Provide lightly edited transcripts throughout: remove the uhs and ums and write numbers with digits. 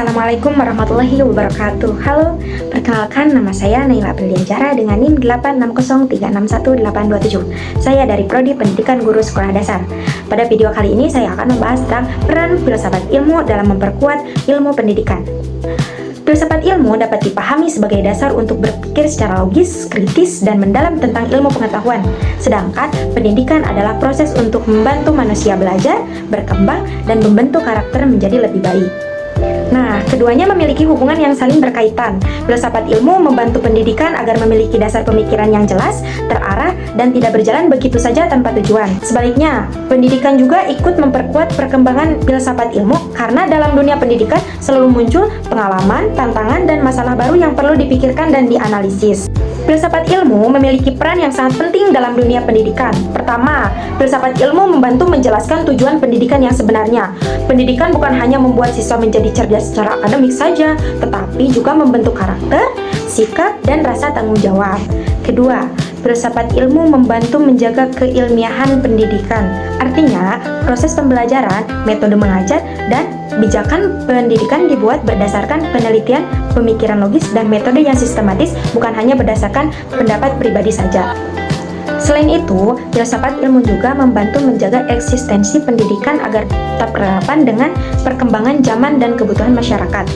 Assalamualaikum warahmatullahi wabarakatuh. Halo, perkenalkan nama saya Naila Apriliansyah dengan NIM 860361827. Saya dari Prodi Pendidikan Guru Sekolah Dasar. Pada video kali ini saya akan membahas tentang peran filsafat ilmu dalam memperkuat ilmu pendidikan. Filsafat ilmu dapat dipahami sebagai dasar untuk berpikir secara logis, kritis, dan mendalam tentang ilmu pengetahuan. Sedangkan pendidikan adalah proses untuk membantu manusia belajar, berkembang, dan membentuk karakter menjadi lebih baik. Nah, keduanya memiliki hubungan yang saling berkaitan. Filsafat ilmu membantu pendidikan agar memiliki dasar pemikiran yang jelas, terarah, dan tidak berjalan begitu saja tanpa tujuan. Sebaliknya, pendidikan juga ikut memperkuat perkembangan filsafat ilmu karena dalam dunia pendidikan selalu muncul pengalaman, tantangan, dan masalah baru yang perlu dipikirkan dan dianalisis. Filsafat ilmu memiliki peran yang sangat penting dalam dunia pendidikan. Pertama, filsafat ilmu membantu menjelaskan tujuan pendidikan yang sebenarnya. Pendidikan bukan hanya membuat siswa menjadi cerdas secara akademik saja, tetapi juga membentuk karakter, sikap, dan rasa tanggung jawab. Kedua, filsafat ilmu membantu menjaga keilmiahan pendidikan. Artinya, proses pembelajaran, metode mengajar, dan kebijakan pendidikan dibuat berdasarkan penelitian, pemikiran logis, dan metode yang sistematis, bukan hanya berdasarkan pendapat pribadi saja. Selain itu, filsafat ilmu juga membantu menjaga eksistensi pendidikan agar tetap relevan dengan perkembangan zaman dan kebutuhan masyarakat.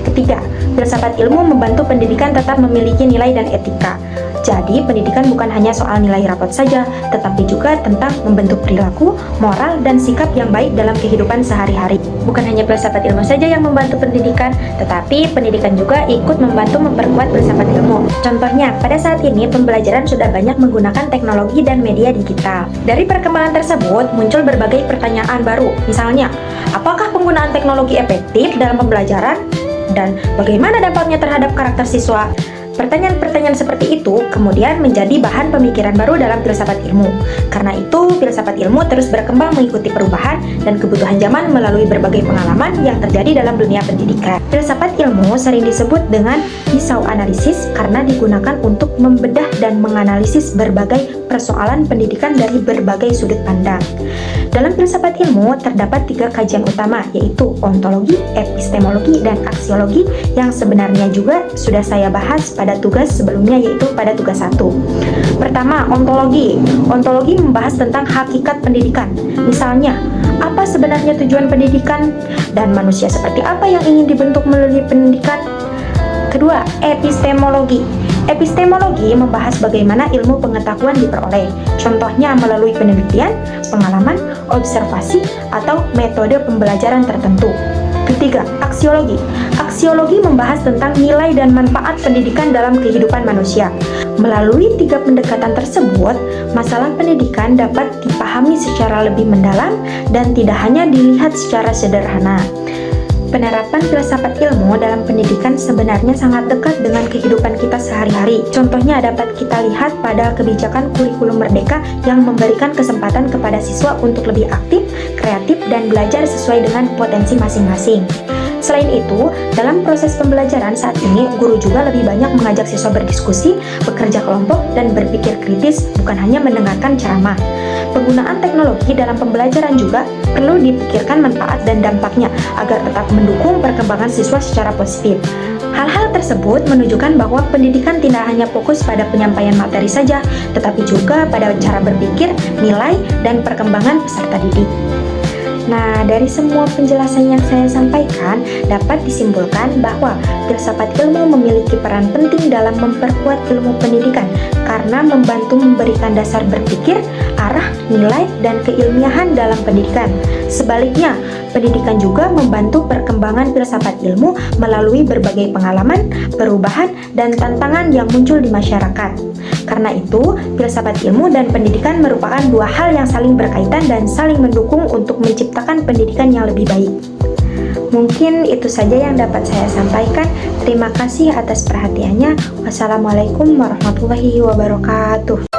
Ketiga, filsafat ilmu membantu pendidikan tetap memiliki nilai dan etika. Jadi, pendidikan bukan hanya soal nilai rapot saja, tetapi juga tentang membentuk perilaku, moral, dan sikap yang baik dalam kehidupan sehari-hari. Bukan hanya filsafat ilmu saja yang membantu pendidikan, tetapi pendidikan juga ikut membantu memperkuat filsafat ilmu. Contohnya, pada saat ini pembelajaran sudah banyak menggunakan teknologi dan media digital. Dari perkembangan tersebut, muncul berbagai pertanyaan baru. Misalnya, apakah penggunaan teknologi efektif dalam pembelajaran? Dan bagaimana dampaknya terhadap karakter siswa? Pertanyaan-pertanyaan seperti itu kemudian menjadi bahan pemikiran baru dalam filsafat ilmu. Karena itu, filsafat ilmu terus berkembang mengikuti perubahan dan kebutuhan zaman melalui berbagai pengalaman yang terjadi dalam dunia pendidikan. Filsafat ilmu sering disebut dengan pisau analisis karena digunakan untuk membedah dan menganalisis berbagai persoalan pendidikan dari berbagai sudut pandang. Dalam filsafat ilmu terdapat 3 kajian utama, yaitu ontologi, epistemologi, dan aksiologi yang sebenarnya juga sudah saya bahas pada tugas sebelumnya, yaitu pada tugas 1. Pertama, ontologi. Ontologi membahas tentang hakikat pendidikan. Misalnya, apa sebenarnya tujuan pendidikan dan manusia seperti apa yang ingin dibentuk melalui pendidikan. Kedua, epistemologi. Epistemologi membahas bagaimana ilmu pengetahuan diperoleh, contohnya melalui penelitian, pengalaman, observasi, atau metode pembelajaran tertentu. Ketiga, aksiologi. Aksiologi membahas tentang nilai dan manfaat pendidikan dalam kehidupan manusia. Melalui 3 pendekatan tersebut, masalah pendidikan dapat dipahami secara lebih mendalam dan tidak hanya dilihat secara sederhana. Penerapan filsafat ilmu dalam pendidikan sebenarnya sangat dekat dengan kehidupan kita sehari-hari. Contohnya dapat kita lihat pada kebijakan kurikulum merdeka yang memberikan kesempatan kepada siswa untuk lebih aktif, kreatif, dan belajar sesuai dengan potensi masing-masing. Selain itu, dalam proses pembelajaran saat ini, guru juga lebih banyak mengajak siswa berdiskusi, bekerja kelompok, dan berpikir kritis, bukan hanya mendengarkan ceramah. Penggunaan teknologi dalam pembelajaran juga perlu dipikirkan manfaat dan dampaknya agar tetap mendukung perkembangan siswa secara positif. Hal-hal tersebut menunjukkan bahwa pendidikan tidak hanya fokus pada penyampaian materi saja, tetapi juga pada cara berpikir, nilai, dan perkembangan peserta didik. Nah, dari semua penjelasan yang saya sampaikan, dapat disimpulkan bahwa filsafat ilmu memiliki peran penting dalam memperkuat ilmu pendidikan karena membantu memberikan dasar berpikir, arah, nilai, dan keilmiahan dalam pendidikan. Sebaliknya, pendidikan juga membantu perkembangan filsafat ilmu melalui berbagai pengalaman, perubahan, dan tantangan yang muncul di masyarakat. Karena itu, filsafat ilmu dan pendidikan merupakan 2 hal yang saling berkaitan dan saling mendukung untuk menciptakan pendidikan yang lebih baik. Mungkin itu saja yang dapat saya sampaikan. Terima kasih atas perhatiannya. Wassalamualaikum warahmatullahi wabarakatuh.